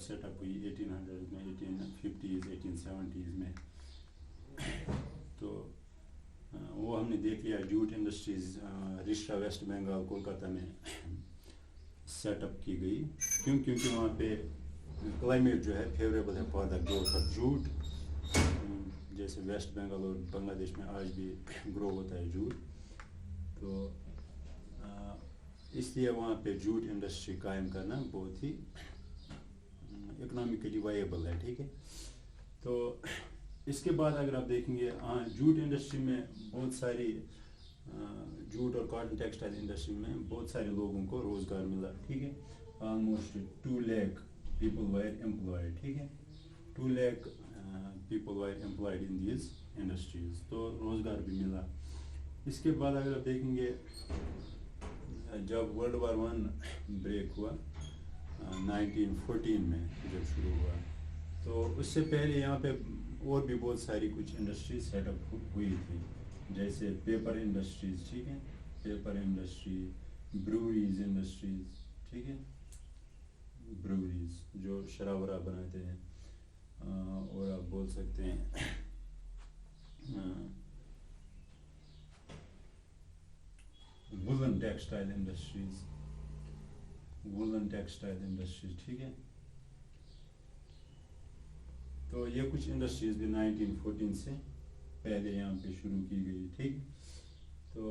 Set up हुई 1800 में, 1850s 1870s में। तो वो हमने देख लिया। जूट इंडस्ट्रीज़ रिश्ता वेस्ट बंगाल कोलकाता में सेटअप की गई। क्योंकि वहाँ पे क्लाइमेट जो है फेवरेबल है for the growth of jute. जैसे वेस्ट बंगाल और बांग्लादेश में आज भी ग्रो होता है जूट, तो इसलिए वहाँ पे जूट इंडस्ट्री कायम करना बहुत ही इकोनॉमिकली वायबल है, ठीक है। तो इसके बाद अगर आप देखेंगे जूट इंडस्ट्री में बहुत सारी जूट और कॉटन टेक्सटाइल इंडस्ट्री में बहुत सारे लोगों को रोज़गार मिला, ठीक है। Almost 2 lakh people were employed, ठीक है। 2 lakh people were employed in these industries, तो रोज़गार भी मिला। इसके बाद अगर आप देखेंगे जब वर्ल्ड वार 1 ब्रेक हुआ 1914 में जब शुरू हुआ, तो उससे पहले यहाँ पे और भी बहुत सारी कुछ इंडस्ट्रीज सेटअप हुई थी, जैसे पेपर इंडस्ट्रीज, ठीक है, पेपर इंडस्ट्री, ब्रूरीज इंडस्ट्रीज, ठीक है, ब्रूरीज जो शराब वराब बनाते हैं, और आप बोल सकते हैं woollen textile industries, woollen textile industries, ठीक है। तो ये कुछ इंडस्ट्रीज भी 1914 से पहले यहाँ पे शुरू की गई, ठीक। तो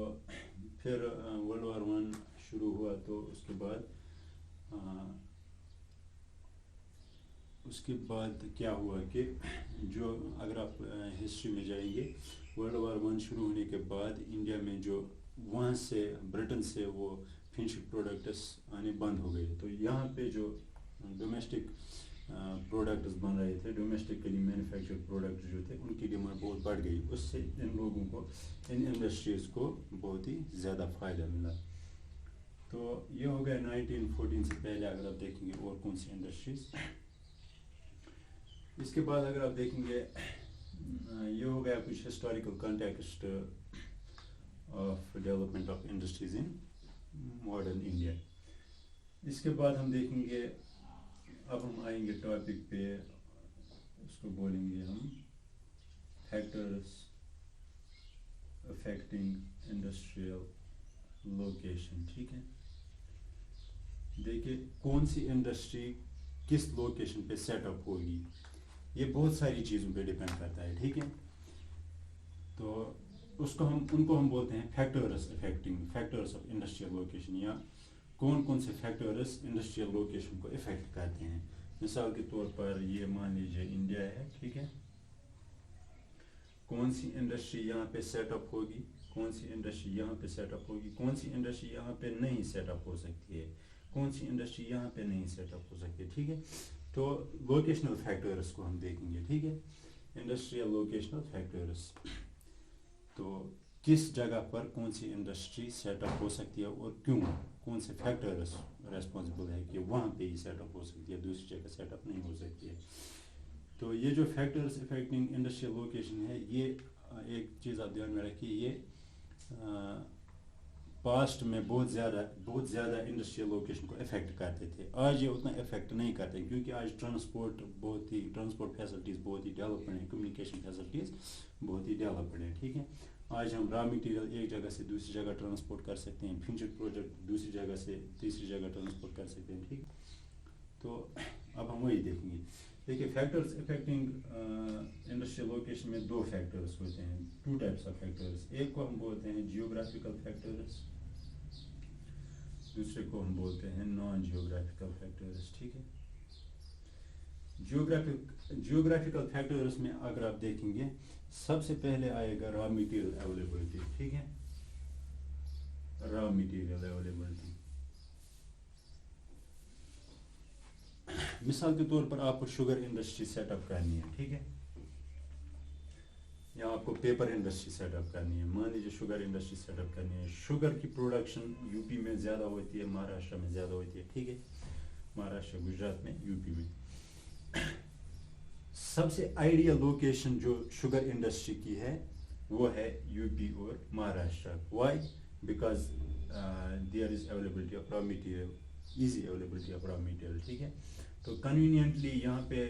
फिर वर्ल्ड वार 1 शुरू हुआ, तो उसके बाद क्या हुआ कि जो अगर आप हिस्ट्री में जाएंगे, वर्ल्ड वार 1 शुरू होने के बाद इंडिया में जो वहाँ से ब्रिटेन से वो फिनिश्ड प्रोडक्ट्स आने बंद हो गए, तो यहाँ पे जो डोमेस्टिक प्रोडक्ट्स बन रहे थे, डोमेस्टिकली मैन्युफैक्चर्ड प्रोडक्ट जो थे, उनकी डिमांड बहुत बढ़ गई। उससे इन लोगों को, इन इंडस्ट्रीज़ को बहुत ही ज़्यादा फ़ायदा मिला। तो ये हो गया 1914 से पहले अगर आप देखेंगे और कौन सी इंडस्ट्रीज़। इसके बाद अगर आप देखेंगे ये हो गया कुछ historical context of development of industries in modern India. इसके बाद हम देखेंगे, अब हम आएंगे टॉपिक पे, उसको बोलेंगे हम फैक्टर्स अफेक्टिंग इंडस्ट्रियल लोकेशन, ठीक है। देखिए कौन सी इंडस्ट्री किस लोकेशन पे सेटअप होगी, ये बहुत सारी चीज़ों पे डिपेंड करता है, ठीक है। तो उनको हम बोलते हैं factors affecting, factors of industrial location, या कौन कौन से फैक्टर्स इंडस्ट्रियल लोकेशन को इफेक्ट करते हैं। मिसाल के तौर पर ये मान लीजिए इंडिया है, ठीक है। कौन सी इंडस्ट्री यहाँ पे सेटअप होगी, कौन सी इंडस्ट्री यहाँ पे सेटअप होगी, कौन सी इंडस्ट्री यहाँ पे नहीं सेटअप हो सकती है, कौन सी इंडस्ट्री यहाँ पे नहीं सेटअप हो सकती है, ठीक है। तो लोकेशनल फैक्टर्स को हम देखेंगे, ठीक है, इंडस्ट्रियल लोकेशनल फैक्टर्स। तो किस जगह पर कौन सी इंडस्ट्री सेटअप हो सकती है और क्यों, कौन से फैक्टर्स रेस्पॉन्सिबल है कि वहाँ पे ही सेटअप हो सकती है, दूसरी जगह सेटअप नहीं हो सकती है। तो ये जो फैक्टर्स इफेक्टिंग इंडस्ट्रियल लोकेशन है, ये एक चीज़ आप ध्यान में रखिए, ये पास्ट में बहुत ज़्यादा इंडस्ट्रियल लोकेशन को इफेक्ट करते थे। आज ये उतना इफेक्ट नहीं करते, क्योंकि आज ट्रांसपोर्ट फैसिलिटीज़ बहुत ही डेवलप्ड हैं, कम्युनिकेशन फैसिलिटीज़ बहुत ही डेवलप्ड हैं, ठीक है। आज हम रॉ मटेरियल एक जगह से दूसरी जगह ट्रांसपोर्ट कर सकते हैं, फिनिश्ड प्रोडक्ट दूसरी जगह से तीसरी जगह ट्रांसपोर्ट कर सकते हैं, ठीक। तो अब हम वही देखेंगे। देखिए फैक्टर्स इफेक्टिंग इंडस्ट्रियल लोकेशन में 2 फैक्टर्स होते हैं, 2 टाइप्स ऑफ फैक्टर्स। एक को हम बोलते हैं जियोग्राफिकल फैक्टर्स, दूसरे को हम बोलते हैं नॉन जियोग्राफिकल फैक्टर्स, ठीक है। जियोग्राफिकल फैक्टर्स में अगर आप देखेंगे, सबसे पहले आएगा रॉ मटेरियल अवेलेबिलिटी, ठीक है, रॉ मटेरियल अवेलेबिलिटी। मिसाल के तौर पर आपको शुगर इंडस्ट्री सेटअप करनी है, ठीक है, या आपको पेपर इंडस्ट्री सेटअप करनी है। मान लीजिए शुगर इंडस्ट्री सेटअप करनी है। शुगर की प्रोडक्शन यूपी में ज़्यादा होती है, महाराष्ट्र में ज़्यादा होती है, ठीक है, महाराष्ट्र, गुजरात में, यूपी में। सबसे आइडियल लोकेशन जो शुगर इंडस्ट्री की है वो है यूपी और Maharashtra. Why? Because there is availability of raw material, easy availability of raw material, ठीक है। तो कन्वीनियंटली यहाँ पे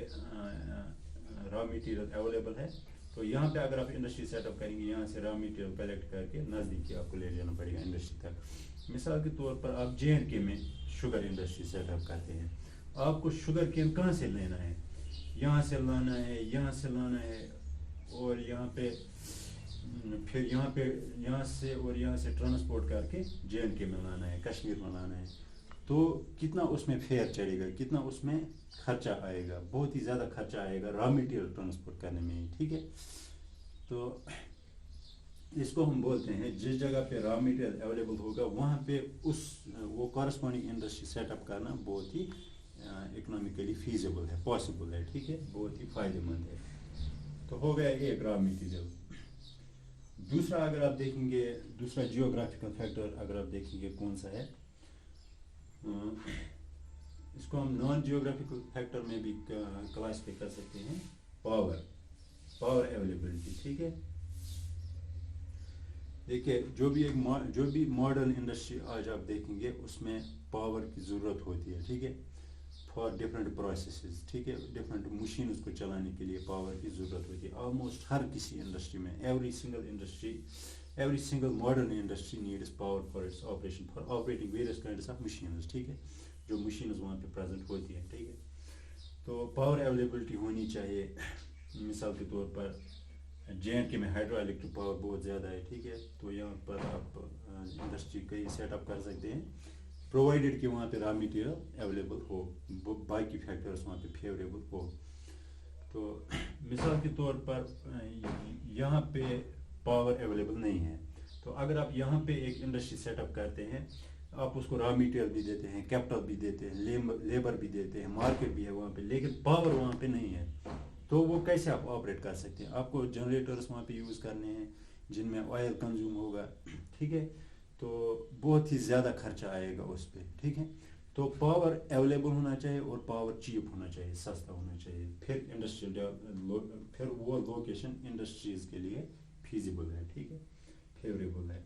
रॉ मटेरियल अवेलेबल है, तो यहाँ पे अगर आप इंडस्ट्री सेटअप करेंगे, यहाँ से रॉ मटेरियल कलेक्ट करके नज़दीकी आपको ले जाना पड़ेगा इंडस्ट्री तक। मिसाल के तौर पर आप JNK में शुगर इंडस्ट्री सेटअप करते हैं, आपको शुगर केन कहाँ से लेना है, यहाँ से लाना है, यहाँ से लाना है, और यहाँ पे फिर यहाँ से और यहाँ से ट्रांसपोर्ट करके JNK में लाना है, कश्मीर में लाना है, तो कितना उसमें फेयर चढ़ेगा, कितना उसमें खर्चा आएगा, बहुत ही ज़्यादा खर्चा आएगा रॉ मटेरियल ट्रांसपोर्ट करने में ही, ठीक है। तो इसको हम बोलते हैं जिस जगह पे रॉ मटेरियल अवेलेबल होगा वहाँ पे वो कॉरस्पॉन्डिंग इंडस्ट्री सेटअप करना बहुत ही इकोनॉमिकली फीजिबल है, पॉसिबल है, ठीक है, बहुत ही फ़ायदेमंद है। तो हो गया एक रॉ मटेरियल। दूसरा अगर आप देखेंगे, दूसरा जियोग्राफिकल फैक्टर अगर आप देखेंगे कौन सा है, इसको हम नॉन जियोग्राफिकल फैक्टर में भी क्लासिफाई कर सकते हैं, पावर अवेलेबिलिटी, ठीक है। देखिए जो भी मॉडर्न इंडस्ट्री आज आप देखेंगे उसमें पावर की ज़रूरत होती है, ठीक है, फॉर डिफरेंट प्रोसेसेस, ठीक है, डिफरेंट मशीन को चलाने के लिए पावर की ज़रूरत होती है। ऑलमोस्ट हर किसी इंडस्ट्री में every single modern industry needs power for its operation, for operating various kinds of machines, ठीक है, जो मशीन्स वहाँ पे प्रेजेंट होती है, ठीक है। तो पावर अवेलेबिलिटी होनी चाहिए। मिसाल के तौर पर JNK में हाइड्रो इलेक्ट्रिक पावर बहुत ज़्यादा है, ठीक है, तो यहाँ पर आप इंडस्ट्री कहीं सेटअप कर सकते हैं, प्रोवाइडेड कि वहाँ पे रॉ मटेरियल अवेलेबल हो, बाकी फैक्टर्स वहाँ पे फेवरेबल हो। तो मिसाल के तौर पर यहाँ पे पावर अवेलेबल नहीं है, तो अगर आप यहाँ पे एक इंडस्ट्री सेटअप करते हैं, आप उसको रॉ मटेरियल भी देते हैं, कैपिटल भी देते हैं, लेबर भी देते हैं, मार्केट भी है वहाँ पे, लेकिन पावर वहाँ पे नहीं है, तो वो कैसे आप ऑपरेट कर सकते हैं। आपको जनरेटर्स वहाँ पे यूज़ करने हैं जिनमें ऑयल कंज्यूम होगा, ठीक है, तो बहुत ही ज़्यादा खर्चा आएगा उस पर, ठीक है। तो पावर अवेलेबल होना चाहिए और पावर चीप होना चाहिए, सस्ता होना चाहिए, फिर वो लोकेशन इंडस्ट्रीज़ के लिए फीजिबल है, ठीक है, फेवरेबल है।